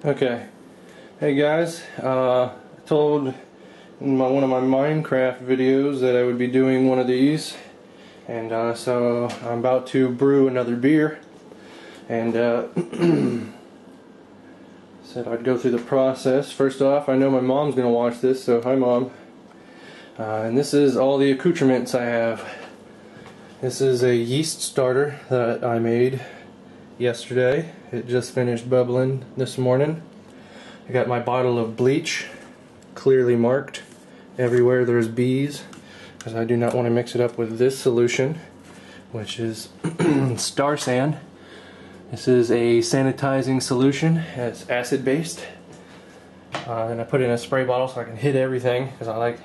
Okay, hey guys, I told in one of my Minecraft videos that I would be doing one of these, and so I'm about to brew another beer, and said I'd go through the process. First off, I know my mom's going to watch this, so hi Mom. And this is all the accoutrements I have. This is a yeast starter that I made yesterday. It just finished bubbling this morning. I got my bottle of bleach, clearly marked everywhere there's bees, because I do not want to mix it up with this solution, which is star sand. This is a sanitizing solution. It's acid based, and I put it in a spray bottle so I can hit everything, because I like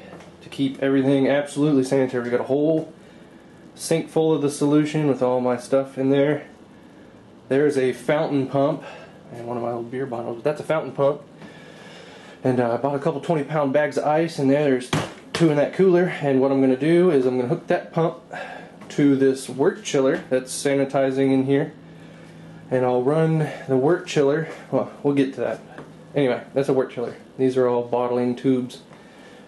to keep everything absolutely sanitary. We got a whole sink full of the solution with all my stuff in there. There's a fountain pump and one of my old beer bottles. That's a fountain pump. And I bought a couple 20-pound bags of ice in there. There's 2 in that cooler. And what I'm going to do is I'm going to hook that pump to this wort chiller that's sanitizing in here. And I'll run the wort chiller. Well, we'll get to that. Anyway, that's a wort chiller. These are all bottling tubes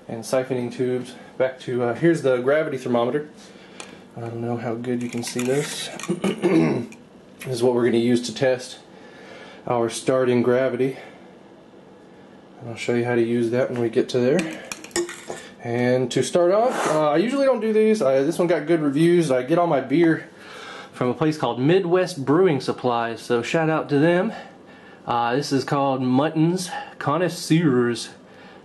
and siphoning tubes. Back to, here's the gravity thermometer. I don't know how good you can see this. This is what we're going to use to test our starting gravity. And I'll show you how to use that when we get to there. And to start off, I usually don't do these. This one got good reviews. I get all my beer from a place called Midwest Brewing Supplies, so shout out to them. This is called Munton's Connoisseurs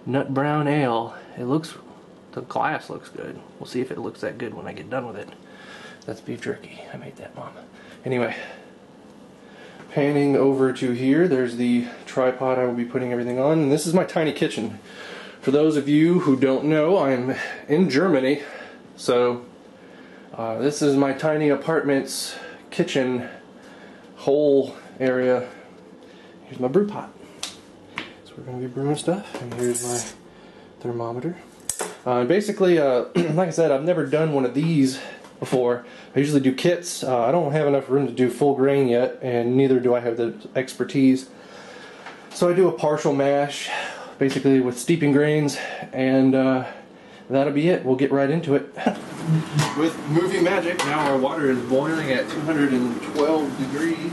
Nut Brown Ale. The glass looks good. We'll see if it looks that good when I get done with it. That's beef jerky. I made that, Mom. Anyway, panning over to here, there's the tripod I will be putting everything on, and this is my tiny kitchen. For those of you who don't know, I'm in Germany, so this is my tiny apartment's kitchen hole area. Here's my brew pot. So we're going to be brewing stuff, and here's my thermometer. Basically, like I said, I've never done one of these before. I usually do kits. I don't have enough room to do full grain yet, and neither do I have the expertise. So I do a partial mash, basically with steeping grains, and that'll be it. We'll get right into it. With movie magic, now our water is boiling at 212 degrees.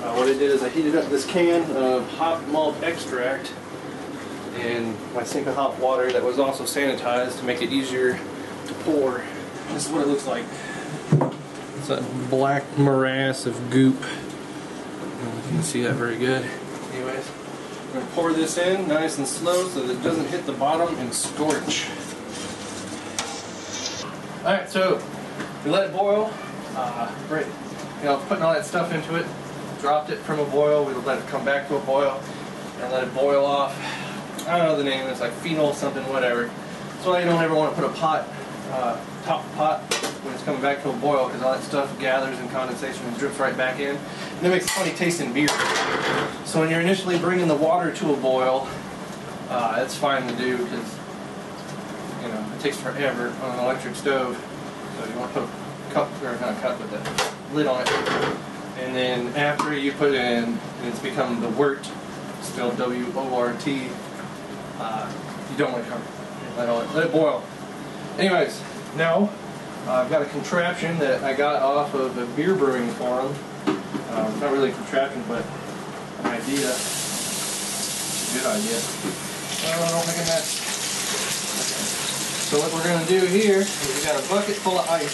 What I did is I heated up this can of hop malt extract in my sink of hot water that was also sanitized to make it easier to pour. This is what it looks like. It's a black morass of goop. I don't know if you can see that very good. Anyways, I'm going to pour this in nice and slow so that it doesn't hit the bottom and scorch. Alright, so we let it boil. Putting all that stuff into it. Dropped it from a boil. We let it come back to a boil and let it boil off. I don't know the name. It's like phenol something, whatever. That's why you don't ever want to put a pot, top pot when it's coming back to a boil, because all that stuff gathers in condensation and drips right back in. And it makes a funny taste in beer. So when you're initially bringing the water to a boil, it's fine to do, because it takes forever on an electric stove. So you want to put a cup, or not a cup, but the lid on it. And then after you put it in, and it's become the wort, spelled W-O-R-T, you don't let it cover. Let it boil. Anyways, now I've got a contraption that I got off of a beer brewing forum. Not really a contraption, but an idea. It's a good idea. Oh, I don't make a mess. Okay. So what we're going to do here is we got a bucket full of ice,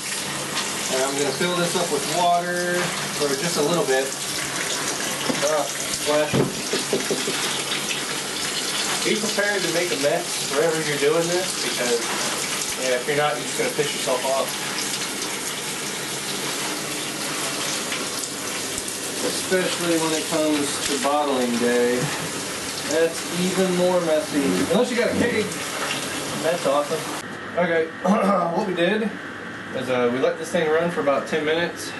and I'm going to fill this up with water, or just a little bit. Splash. Be prepared to make a mess wherever you're doing this, because if you're not, you're just going to piss yourself off. Especially when it comes to bottling day. That's even more messy. Unless you got a keg. That's awesome. Okay, what we did is we let this thing run for about 10 minutes.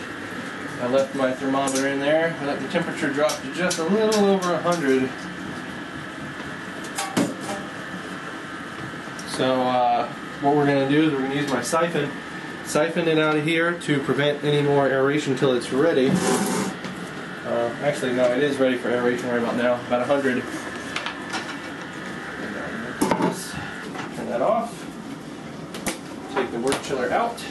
I left my thermometer in there. I let the temperature drop to just a little over 100. So what we're going to do is we're going to use my siphon it out of here to prevent any more aeration until it's ready. Actually, no, it is ready for aeration right about now, about 100. Turn that off. Take the work chiller out.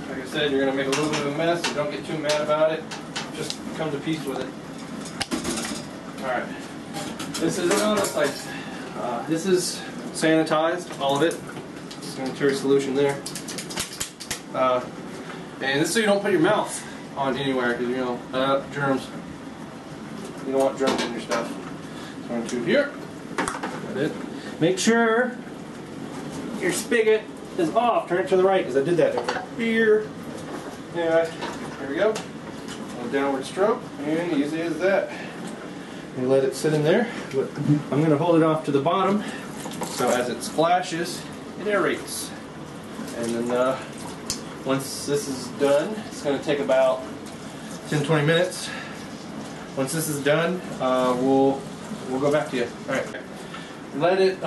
Like I said, you're going to make a little bit of a mess, so don't get too mad about it. Just come to peace with it. Alright. This is another site. This is sanitized, all of it. Sanitary solution there. And this is so you don't put your mouth on anywhere, because you know, germs. You don't want germs in your stuff. So I'm going to here. Got it. Make sure your spigot is off. Turn it to the right, because I did that over here. Yeah, here we go. A downward stroke, and easy as that. You let it sit in there, but I'm going to hold it off to the bottom, so as it splashes, it aerates. And then once this is done, it's going to take about 10-20 minutes. Once this is done, we'll go back to you. All right. Let it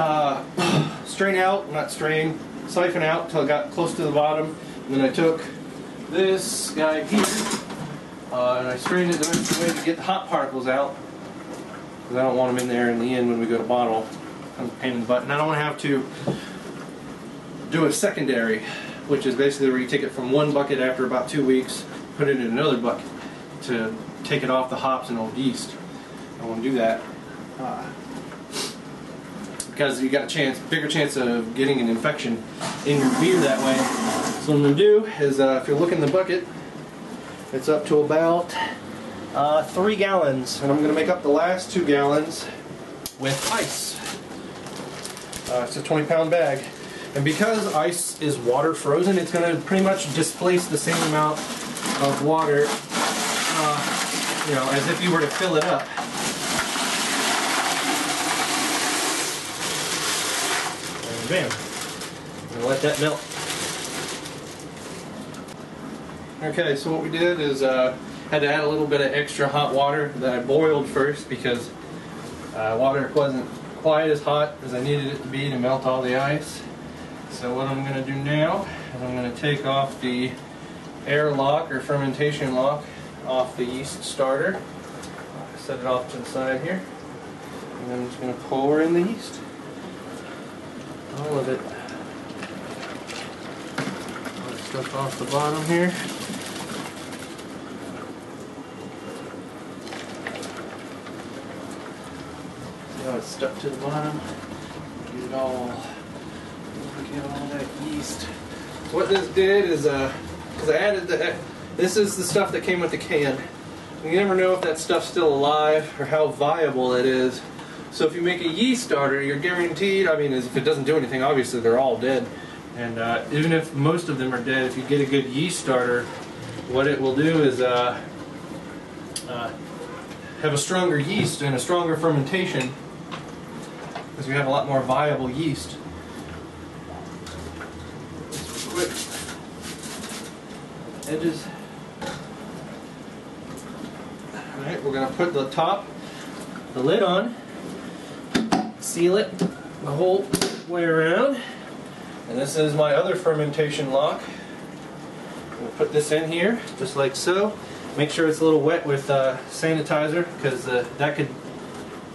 strain out, not strain, siphon out until it got close to the bottom. And then I took this guy here, and I strained it the best way to get the hot particles out, because I don't want them in there in the end when we go to bottle. Kind of a pain in the butt. And I don't want to have to do a secondary, which is basically where you take it from one bucket after about 2 weeks, put it in another bucket to take it off the hops and old yeast. I want to do that because you got a bigger chance of getting an infection in your beer that way. So what I'm going to do is, if you look in the bucket, it's up to about 3 gallons, and I'm going to make up the last 2 gallons with ice. It's a 20-pound bag. And because ice is water frozen, it's going to pretty much displace the same amount of water, you know, as if you were to fill it up. And bam. I'm going to let that melt. Okay, so what we did is had to add a little bit of extra hot water that I boiled first, because water wasn't quite as hot as I needed it to be to melt all the ice. So what I'm going to do now is I'm going to take off the air lock or fermentation lock off the yeast starter. Set it off to the side here. And then I'm just going to pour in the yeast. All of it. All the stuff off the bottom here. See how it's stuck to the bottom? Get it all. Get all that yeast. So what this did is, because I added this is the stuff that came with the can. You never know if that stuff's still alive or how viable it is. So if you make a yeast starter, you're guaranteed, I mean, if it doesn't do anything, obviously they're all dead. And even if most of them are dead, if you get a good yeast starter, what it will do is have a stronger yeast and a stronger fermentation, because you have a lot more viable yeast. Quick edges. Alright, we're going to put the lid on, seal it the whole way around, and this is my other fermentation lock. We'll put this in here, just like so. Make sure it's a little wet with sanitizer, because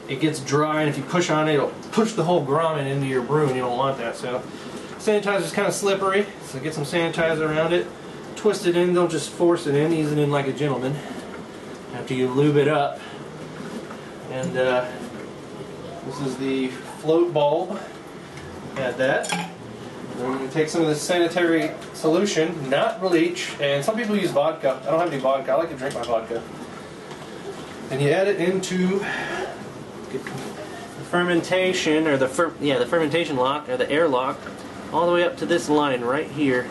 it gets dry, and if you push on it, it'll push the whole grommet into your brew, and you don't want that. So sanitizer is kind of slippery, so get some sanitizer around it. Twist it in, don't just force it in, ease it in like a gentleman after you lube it up. And this is the float bulb. Add that. And I'm going to take some of this sanitary solution, not bleach, and some people use vodka. I don't have any vodka, I like to drink my vodka. And you add it into the fermentation, or the fermentation lock, or the air lock, all the way up to this line right here.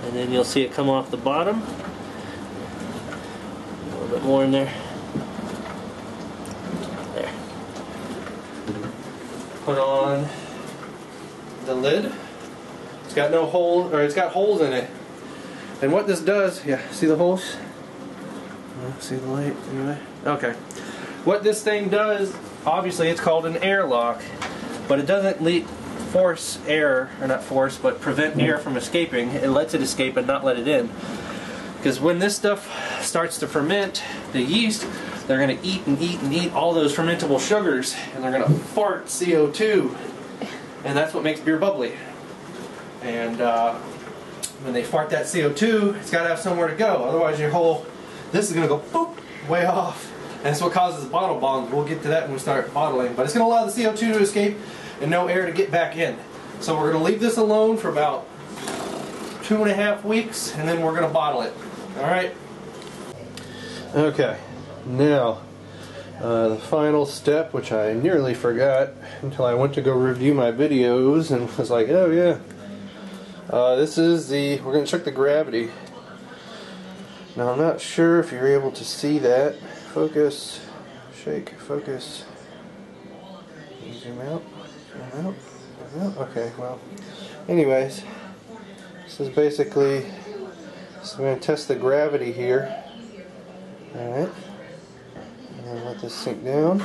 And then you'll see it come off the bottom. A little bit more in there. There. Put on the lid. It's got no hole, or it's got holes in it. And what this does, yeah, see the holes? See the light anyway? Okay. What this thing does, obviously it's called an air lock. but it doesn't force air, or not force, but prevent air from escaping. It lets it escape and not let it in. Because when this stuff starts to ferment, the yeast, they're going to eat and eat and eat all those fermentable sugars, and they're going to fart CO2, and that's what makes beer bubbly. And when they fart that CO2, it's got to have somewhere to go. Otherwise, this is going to go boop, way off. And that's what causes bottle bombs. We'll get to that when we start bottling. But it's going to allow the CO2 to escape and no air to get back in. So we're going to leave this alone for about 2.5 weeks, and then we're going to bottle it. Alright? Okay. Now, the final step, which I nearly forgot until I went to go review my videos and was like, oh yeah. We're going to check the gravity. Now I'm not sure if you're able to see that. Focus, shake, focus. Zoom out, zoom out, zoom out. Okay, well, anyways, this is basically, so I'm going to test the gravity here. Alright, and let this sink down.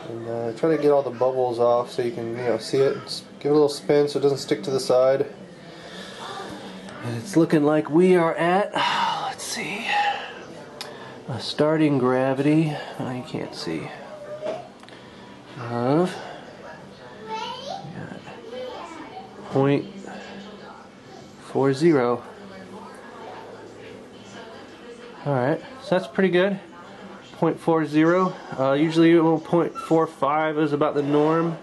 And try to get all the bubbles off so you can, see it. Just give it a little spin so it doesn't stick to the side. And it's looking like we are at, let's see, a starting gravity, you can't see, of 0.40. Alright, so that's pretty good. 0.40. Usually 0.45 is about the norm.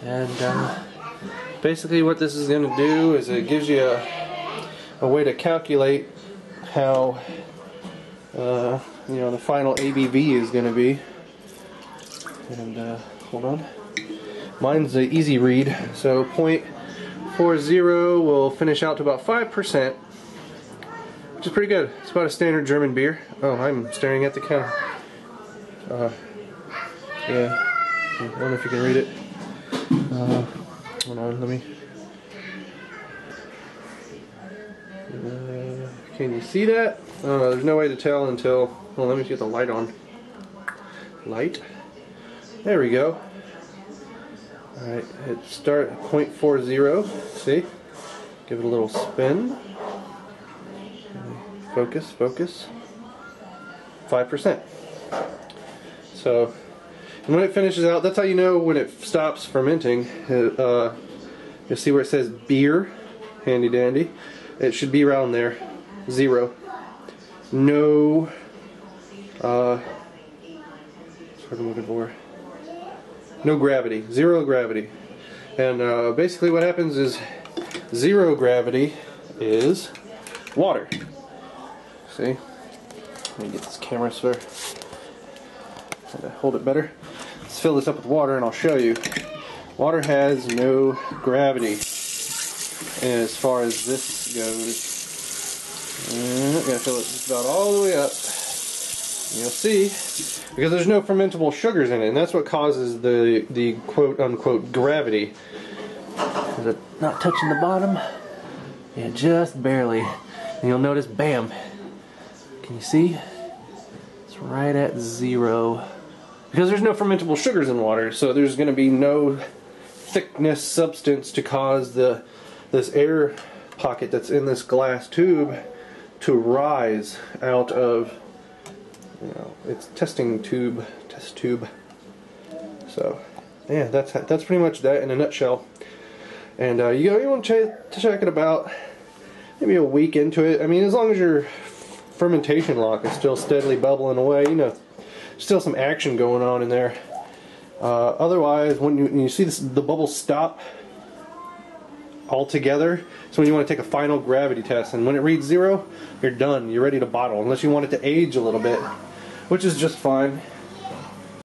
And basically what this is going to do is it gives you a way to calculate how the final ABV is going to be. And hold on, mine's the easy read, so 0.40 will finish out to about 5%, which is pretty good. It's about a standard German beer. Oh, I'm staring at the counter. Yeah, I don't know if you can read it. Hold on, let me. Can you see that? Oh, there's no way to tell until. Well, let me get the light on. Light. There we go. Alright, hit start at 0.40. See? Give it a little spin. Focus, focus. 5%. So, and when it finishes out, that's how you know when it stops fermenting. You'll see where it says beer, handy dandy. It should be around there. 0. No, what I'm looking for. No gravity. 0 gravity. And basically what happens is 0 gravity is water. See? Let me get this camera so to hold it better. Let's fill this up with water and I'll show you. Water has no gravity as far as this goes. I'm going to fill it just about all the way up. You'll see, because there's no fermentable sugars in it, and that's what causes the quote-unquote gravity. Is it not touching the bottom? Yeah, just barely. And you'll notice, bam. Can you see? It's right at 0. Because there's no fermentable sugars in water, so there's going to be no thickness substance to cause this air pocket that's in this glass tube to rise out of, it's test tube. So, yeah, that's pretty much that in a nutshell. And you want to check it about maybe a week into it. I mean, as long as your fermentation lock is still steadily bubbling away, still some action going on in there. Otherwise, when you see the bubbles stop altogether, so when you want to take a final gravity test, and when it reads 0, you're done. You're ready to bottle, unless you want it to age a little bit, which is just fine.